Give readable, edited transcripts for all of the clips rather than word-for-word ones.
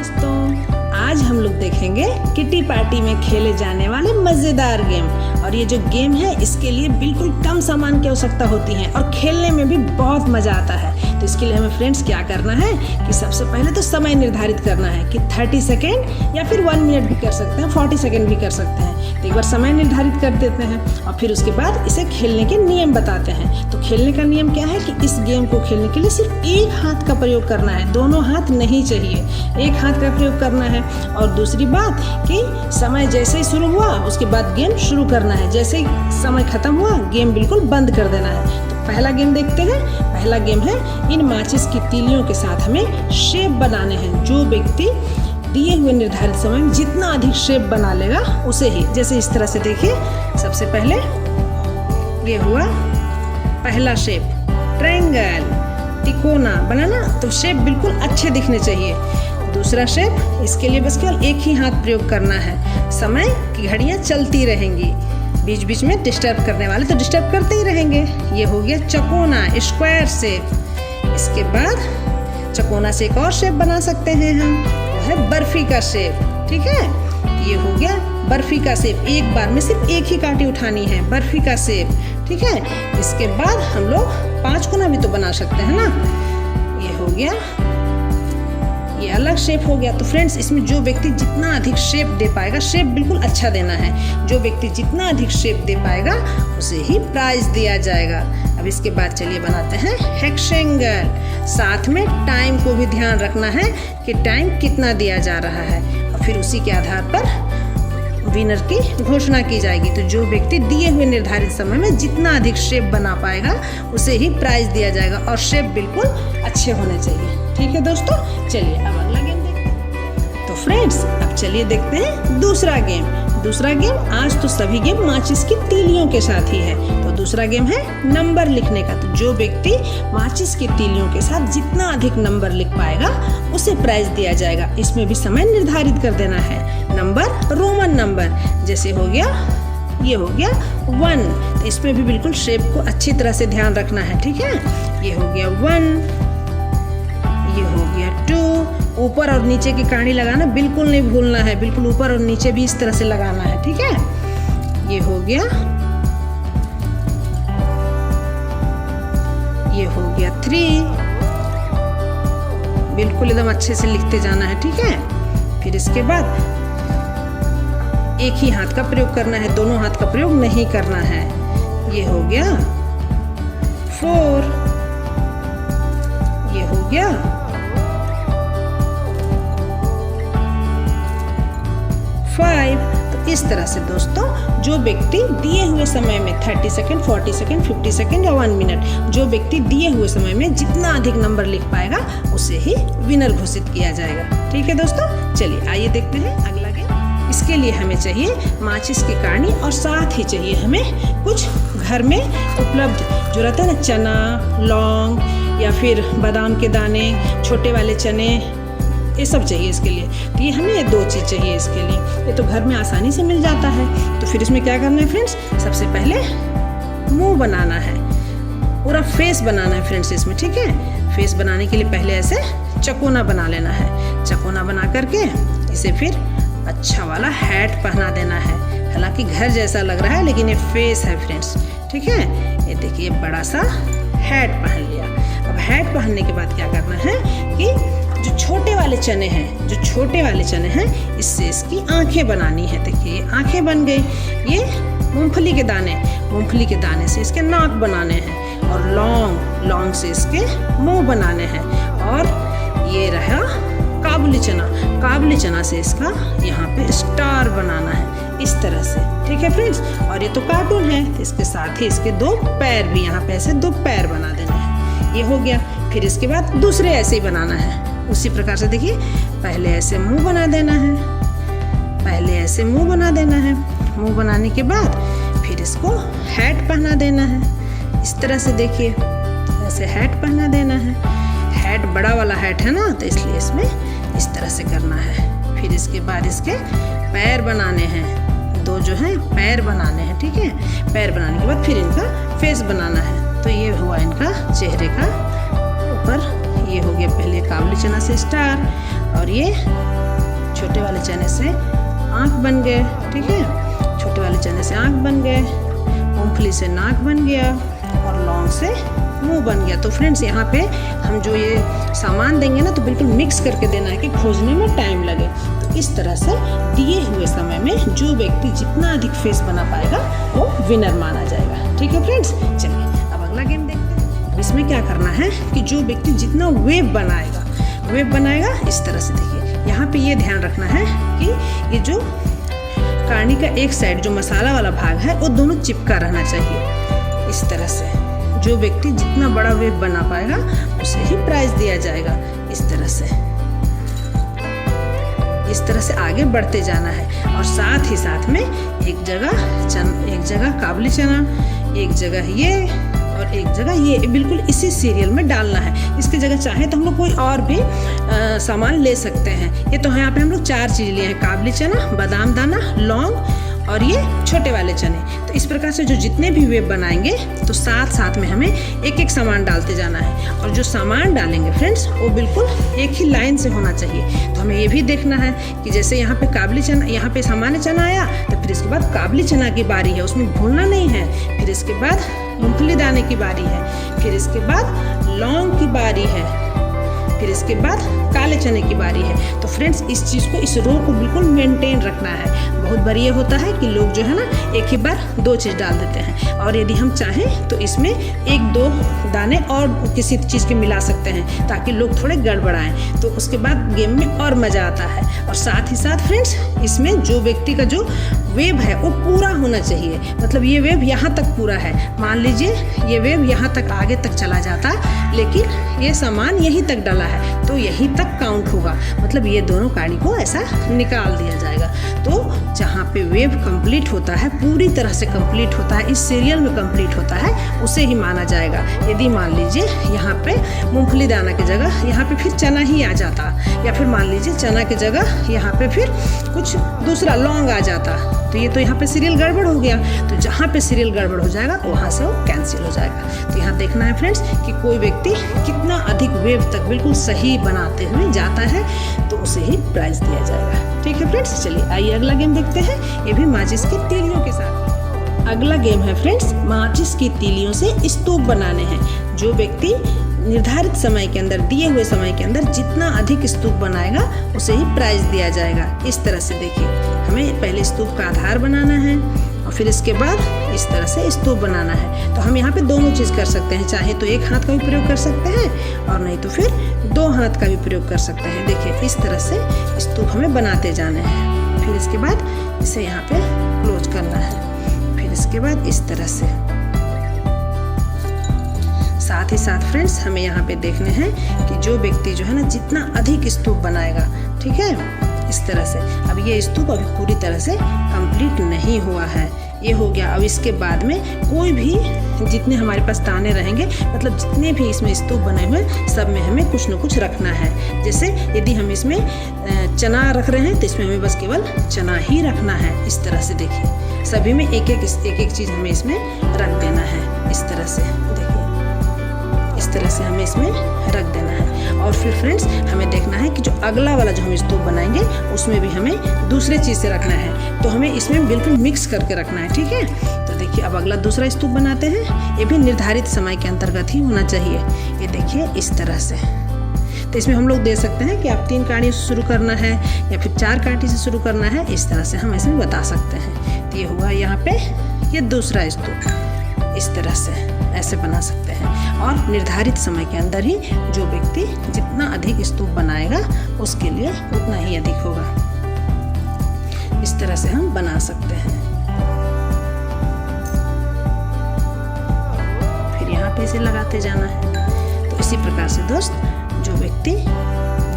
दोस्तों, आज हम लोग देखेंगे किटी पार्टी में खेले जाने वाले मज़ेदार गेम। और ये जो गेम है इसके लिए बिल्कुल कम सामान की आवश्यकता होती है और खेलने में भी बहुत मज़ा आता है। तो इसके लिए हमें फ्रेंड्स क्या करना है कि सबसे पहले तो समय निर्धारित करना है कि 30 सेकेंड या फिर 1 मिनट भी कर सकते हैं, 40 सेकेंड भी कर सकते हैं। तो एक बार समय निर्धारित कर देते हैं और फिर उसके बाद इसे खेलने के नियम बताते हैं। तो खेलने का नियम क्या है कि इस गेम को खेलने के लिए सिर्फ एक हाथ का प्रयोग करना है, दोनों हाथ नहीं चाहिए, एक हाथ का प्रयोग करना है। और दूसरी बात कि समय जैसे ही शुरू हुआ उसके बाद गेम शुरू करना है, जैसे ही समय खत्म हुआ गेम बिल्कुल बंद कर देना है। तो पहला गेम देखते हैं। पहला गेम है इन माचिस की तीलियों के साथ हमें शेप बनाने हैं। जो व्यक्ति दिए हुए निर्धारित समय में जितना अधिक शेप बना लेगा उसे ही, जैसे इस तरह से देखिए। सबसे पहले ये हुआ पहला शेप, ट्रायंगल, तिकोना बनाना, तो शेप बिल्कुल अच्छे दिखने चाहिए। दूसरा शेप, इसके लिए बस केवल एक ही हाथ प्रयोग करना है। समय की घड़ियां चलती रहेंगी, बीच बीच में डिस्टर्ब करने वाले तो डिस्टर्ब करते ही रहेंगे। ये हो गया चकोना, स्क्वायर शेप। इसके बाद चकोना से एक और शेप बना सकते हैं हम, वो है बर्फी का शेप। ठीक है, ये हो गया बर्फी का शेप। एक बार में सिर्फ एक ही कांटी उठानी है, बर्फी का शेप। ठीक है, इसके बाद हम लोग 5 कोना भी तो बना सकते हैं ना। ये हो गया, ये अलग शेप हो गया। तो फ्रेंड्स, इसमें जो व्यक्ति जितना अधिक शेप दे पाएगा, शेप बिल्कुल अच्छा देना है, जो व्यक्ति जितना अधिक शेप दे पाएगा उसे ही प्राइज दिया जाएगा। अब इसके बाद चलिए बनाते हैं हेक्सेंगल। साथ में टाइम को भी ध्यान रखना है कि टाइम कितना दिया जा रहा है और फिर उसी के आधार पर विनर की घोषणा की जाएगी। तो जो व्यक्ति दिए हुए निर्धारित समय में जितना अधिक शेप बना पाएगा उसे ही प्राइज दिया जाएगा और शेप बिल्कुल अच्छे होने चाहिए। ठीक है दोस्तों, चलिए अब अगला गेम देखते हैं। तो फ्रेंड्स, अब चलिए देखते हैं दूसरा गेम। दूसरा गेम, आज तो सभी गेम माचिस की तीलियों के साथ ही है। तो दूसरा गेम है नंबर लिखने का। तो जो व्यक्ति माचिस की तीलियों के साथ जितना अधिक नंबर लिख पाएगा उसे प्राइज दिया जाएगा। इसमें भी समय निर्धारित कर देना है। नंबर रोमन नंबर, जैसे हो गया, ये हो गया 1। तो इसमें भी बिल्कुल शेप को अच्छी तरह से ध्यान रखना है। ठीक है, ये हो गया 1, ये हो गया 2। ऊपर और नीचे की कांडी लगाना बिल्कुल नहीं भूलना है, बिल्कुल ऊपर और नीचे भी इस तरह से लगाना है। ठीक है, ये हो गया, ये हो गया 3। बिल्कुल एकदम अच्छे से लिखते जाना है। ठीक है, फिर इसके बाद एक ही हाथ का प्रयोग करना है, दोनों हाथ का प्रयोग नहीं करना है। ये हो गया 4, ये हो गया 5। तो इस तरह से दोस्तों, जो व्यक्ति दिए हुए समय में 30 सेकेंड, 40 सेकेंड, 50 सेकेंड या 1 मिनट, जो व्यक्ति दिए हुए समय में जितना अधिक नंबर लिख पाएगा उसे ही विनर घोषित किया जाएगा। ठीक है दोस्तों, चलिए आइए देखते हैं अगला गेम। इसके लिए हमें चाहिए माचिस की कांडी और साथ ही चाहिए हमें कुछ घर में उपलब्ध जो रहता है ना, चना, लौंग या फिर बादाम के दाने, छोटे वाले चने, ये सब चाहिए इसके लिए। तो ये हमें 2 चीज़ चाहिए इसके लिए। ये तो घर में आसानी से मिल जाता है। तो फिर इसमें क्या करना है फ्रेंड्स, सबसे पहले मुंह बनाना है, पूरा फेस बनाना है फ्रेंड्स इसमें। ठीक है, फेस बनाने के लिए पहले ऐसे चकोना बना लेना है। चकोना बना करके इसे फिर अच्छा वाला हैट पहना देना है। हालांकि घर जैसा लग रहा है लेकिन ये फेस है फ्रेंड्स। ठीक है, ये देखिए बड़ा सा हैट पहन लिया। अब हैट पहनने के बाद क्या करना है कि जो छोटे वाले चने हैं, जो छोटे वाले चने हैं, इससे इसकी आंखें बनानी है। देखिए ये आंखें बन गई। ये मूंगफली के दाने, मूंगफली के दाने से इसके नाक बनाने हैं और लौंग, लौंग से इसके मुंह बनाने हैं। और ये रहा काबुली चना, काबुली चना से इसका यहाँ पे स्टार बनाना है इस तरह से। ठीक है फ्रेंड्स, और ये तो कार्टून है तो इसके साथ ही इसके 2 पैर भी यहाँ पे ऐसे 2 पैर बना देने हैं। ये हो गया। फिर इसके बाद दूसरे ऐसे ही बनाना है उसी प्रकार से। देखिए पहले ऐसे मुंह बना देना है, पहले ऐसे मुंह बना देना है। मुंह बनाने के बाद फिर इसको हैट पहना देना है इस तरह से। देखिए ऐसे हैट पहना देना है। हैट बड़ा वाला हैट है ना, तो इसलिए इसमें इस तरह से करना है। फिर इसके बाद इसके पैर बनाने हैं, 2 जो हैं पैर बनाने हैं। ठीक है, पैर बनाने के बाद फिर इनका फेस बनाना है। तो ये हुआ इनका चेहरे का ऊपर। ये हो गया पहले काबुली चना से स्टार और ये छोटे वाले चने से आँख बन गए, ठीक है। छोटे वाले चने से आँख बन गए, मूंगफली से नाक बन गया और लौंग से मुंह बन गया। तो फ्रेंड्स यहाँ पे हम जो ये सामान देंगे ना तो बिल्कुल मिक्स करके देना है कि खोजने में टाइम लगे। तो इस तरह से दिए हुए समय में जो व्यक्ति जितना अधिक फेस बना पाएगा वो विनर माना जाएगा, ठीक है फ्रेंड्स। चलिए अब अगला गेम देखते हैं। अब इसमें क्या करना है कि जो व्यक्ति जितना वेव बनाएगा इस तरह से देखिए। यहाँ पे ये ध्यान रखना है कि ये जो कहानी का एक साइड जो मसाला वाला भाग है वो दोनों चिपका रहना चाहिए। इस तरह से जो व्यक्ति जितना बड़ा वेव बना पाएगा उसे ही प्राइज दिया जाएगा। इस तरह से आगे बढ़ते जाना है और साथ ही साथ में एक जगह काबुली चना, एक जगह ये और एक जगह ये, बिल्कुल इसी सीरियल में डालना है। इसकी जगह चाहे तो हम लोग कोई और भी सामान ले सकते हैं। ये तो यहाँ पे हम लोग 4 चीज़ लिए हैं, काबुली चना, बादाम दाना, लौंग और ये छोटे वाले चने। तो इस प्रकार से जो जितने भी वेव बनाएंगे तो साथ साथ में हमें एक एक सामान डालते जाना है और जो सामान डालेंगे फ्रेंड्स वो बिल्कुल एक ही लाइन से होना चाहिए। तो हमें ये भी देखना है कि जैसे यहाँ पे काबुली चना, यहाँ पे सामान्य चना आया तो फिर इसके बाद काबुली चना की बारी है, उसमें भूलना नहीं है। फिर इसके बाद मूंगफली दाने की बारी है, फिर इसके बाद लौंग की बारी है, फिर इसके बाद काले चने की बारी है। तो फ्रेंड्स इस चीज़ को, इस रो को बिल्कुल मेंटेन रखना है। बहुत बार ये होता है कि लोग जो है ना एक ही बार 2 चीज़ डाल देते हैं और यदि हम चाहें तो इसमें 1-2 दाने और किसी चीज़ के मिला सकते हैं ताकि लोग थोड़े गड़बड़ाएं, तो उसके बाद गेम में और मज़ा आता है। और साथ ही साथ फ्रेंड्स इसमें जो व्यक्ति का जो वेव है वो पूरा होना चाहिए, मतलब ये वेव यहाँ तक पूरा है। मान लीजिए ये वेव यहाँ तक आगे तक चला जाता लेकिन ये सामान यहीं तक डाला है तो यहीं तक काउंट होगा, मतलब ये दोनों कहानी को ऐसा निकाल दिया जाएगा। तो जहाँ पे वेव कंप्लीट होता है, पूरी तरह से कंप्लीट होता है, इस सीरियल में कंप्लीट होता है, उसे ही माना जाएगा। यदि मान लीजिए यहाँ पे मूंगफली दाना की जगह यहाँ पे फिर चना ही आ जाता, या फिर मान लीजिए चना की जगह यहाँ पे फिर कुछ दूसरा लौंग आ जाता, तो ये तो यहाँ पे सीरियल गड़बड़ हो गया। तो जहाँ पे सीरियल गड़बड़ हो जाएगा वहाँ से वो कैंसिल हो जाएगा। तो यहाँ देखना है फ्रेंड्स कि कोई व्यक्ति कितना अधिक वेव तक बिल्कुल सही बनाते हुए जाता है तो उसे ही प्राइज दिया जाएगा, ठीक है फ्रेंड्स। चलिए आइए अगला गेम देखते हैं, ये भी माचिस की तीलियों के साथ। अगला गेम है फ्रेंड्स माचिस की तीलियों से स्तूप बनाने हैं। जो व्यक्ति निर्धारित समय के अंदर, दिए हुए समय के अंदर जितना अधिक स्तूप बनाएगा उसे ही प्राइज दिया जाएगा। इस तरह से देखिए, हमें पहले स्तूप का आधार बनाना है और फिर इसके बाद इस तरह से स्तूप बनाना है। तो हम यहाँ पे दोनों चीज़ कर सकते हैं, चाहे तो एक हाथ का भी प्रयोग कर सकते हैं और नहीं तो फिर 2 हाथ का भी प्रयोग कर सकते हैं। देखिए इस तरह से स्तूप हमें बनाते जाने हैं। फिर इसके बाद इसे यहाँ पे क्लोज करना है, फिर इसके बाद इस तरह से। साथ ही साथ फ्रेंड्स हमें यहाँ पे देखने हैं कि जो व्यक्ति जो है ना जितना अधिक स्तूप बनाएगा, ठीक है, इस तरह से। अब ये स्तूप अभी पूरी तरह से कंप्लीट नहीं हुआ है, ये हो गया। अब इसके बाद में कोई भी जितने हमारे पास दाने रहेंगे, मतलब जितने भी इसमें स्तूप बने हुए सब में हमें कुछ न कुछ रखना है। जैसे यदि हम इसमें चना रख रहे हैं तो इसमें हमें बस केवल चना ही रखना है। इस तरह से देखिए सभी में एक एक चीज़ हमें इसमें रख देना है। इस तरह से देखिए, इस तरह से हमें इसमें रख देना है। और फिर फ्रेंड्स हमें देखना है कि जो अगला वाला जो हम स्तूप बनाएंगे उसमें भी हमें दूसरे चीज़ से रखना है, तो हमें इसमें बिल्कुल मिक्स करके रखना है, ठीक है। तो देखिए अब अगला दूसरा स्तूप बनाते हैं, ये भी निर्धारित समय के अंतर्गत ही होना चाहिए। ये देखिए इस तरह से। तो इसमें हम लोग दे सकते हैं कि आप 3 कांटी से शुरू करना है या फिर 4 कांटी से शुरू करना है, इस तरह से हम इसमें बता सकते हैं। तो ये हुआ यहाँ पे ये दूसरा स्तूप, इस तरह से ऐसे बना सकते हैं। और निर्धारित समय के अंदर ही जो व्यक्ति जितना अधिक स्तूप बनाएगा उसके लिए उतना ही अधिक होगा। इस तरह से हम बना सकते हैं। फिर यहाँ पे इसे लगाते जाना है। तो इसी प्रकार से दोस्त जो व्यक्ति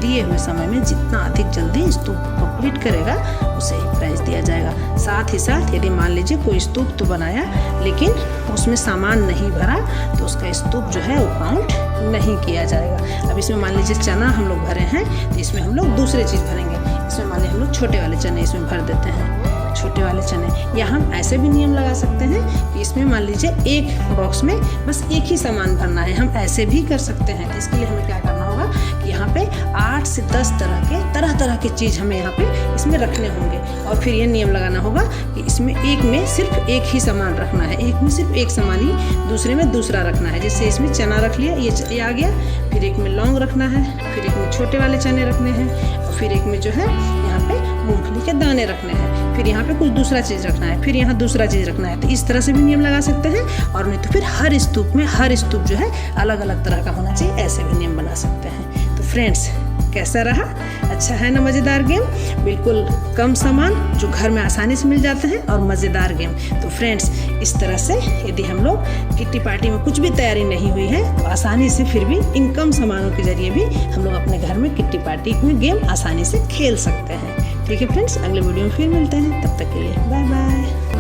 दिए हुए समय में जितना अधिक जल्दी स्तूप कंप्लीट करेगा उसे ही प्राइज दिया जाएगा। साथ ही साथ यदि मान लीजिए कोई स्तूप तो बनाया लेकिन उसमें सामान नहीं भरा तो उसका स्तूप जो है वो काउंट नहीं किया जाएगा। अब इसमें मान लीजिए चना हम लोग भरे हैं तो इसमें हम लोग दूसरी चीज़ भरेंगे। इसमें मान लीजिए हम लोग छोटे वाले चने इसमें भर देते हैं, छोटे वाले चने। या हम ऐसे भी नियम लगा सकते हैं कि इसमें मान लीजिए एक बॉक्स में बस एक ही सामान भरना है, हम ऐसे भी कर सकते हैं। तो इसके लिए हमें क्या करना होगा कि यहाँ पे 8 से 10 तरह के चीज़ हमें यहाँ पे इसमें रखने होंगे। और फिर ये नियम लगाना होगा कि इसमें एक में सिर्फ एक ही सामान रखना है, एक में सिर्फ एक सामान ही, दूसरे में दूसरा रखना है। जैसे इसमें चना रख लिया, ये आ गया, फिर एक में लौंग रखना है, फिर एक में छोटे वाले चने रखने हैं, और फिर एक में जो है यहाँ पे मूंगफली के दाने रखने हैं, फिर यहाँ पे कुछ दूसरा चीज़ रखना है, फिर यहाँ दूसरा चीज़ रखना है। तो इस तरह से भी नियम लगा सकते हैं। और नहीं तो फिर हर स्तूप जो है अलग अलग तरह का होना चाहिए, ऐसे भी नियम बना सकते हैं। तो फ्रेंड्स, कैसा रहा? अच्छा है ना मज़ेदार गेम? बिल्कुल कम सामान जो घर में आसानी से मिल जाते हैं, और मज़ेदार गेम। तो फ्रेंड्स, इस तरह से यदि हम लोग किट्टी पार्टी में कुछ भी तैयारी नहीं हुई है तो आसानी से फिर भी इन कम सामानों के जरिए भी हम लोग अपने घर में किट्टी पार्टी में गेम आसानी से खेल सकते हैं। ठीक है फ्रेंड्स, अगले वीडियो में फिर मिलते हैं। तब तक के लिए बाय बाय।